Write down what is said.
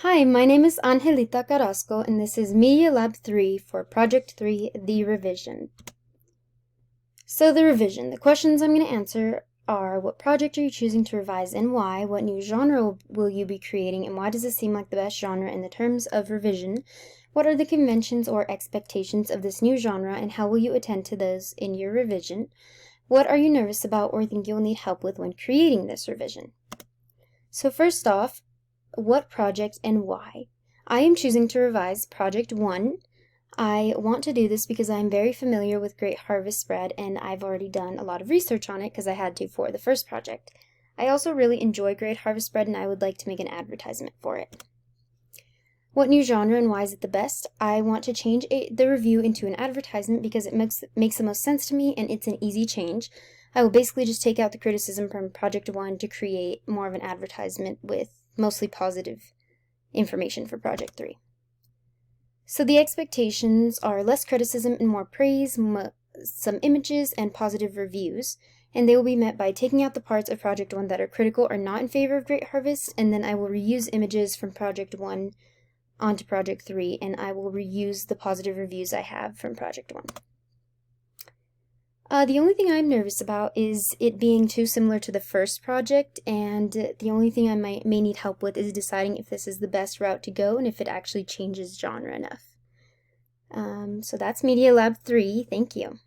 Hi, my name is Angelita Carrasco, and this is Media Lab 3 for Project 3, The Revision. So the revision, the questions I'm going to answer are: what project are you choosing to revise and why? What new genre will you be creating, and why does it seem like the best genre in the terms of revision? What are the conventions or expectations of this new genre, and how will you attend to those in your revision? What are you nervous about or think you'll need help with when creating this revision? So first off, what project and why? I am choosing to revise Project 1. I want to do this because I'm very familiar with Great Harvest Spread, and I've already done a lot of research on it because I had to for the first project. I also really enjoy Great Harvest Spread, and I would like to make an advertisement for it. What new genre and why is it the best? I want to change the review into an advertisement because it makes the most sense to me, and it's an easy change. I will basically just take out the criticism from Project 1 to create more of an advertisement with mostly positive information for Project 3. So the expectations are less criticism and more praise, some images, and positive reviews, and they will be met by taking out the parts of Project 1 that are critical or not in favor of Great Harvest, and then I will reuse images from Project 1 onto Project 3, and I will reuse the positive reviews I have from Project 1. The only thing I'm nervous about is it being too similar to the first project, and the only thing I may need help with is deciding if this is the best route to go and if it actually changes genre enough. So that's Media Lab 3. Thank you.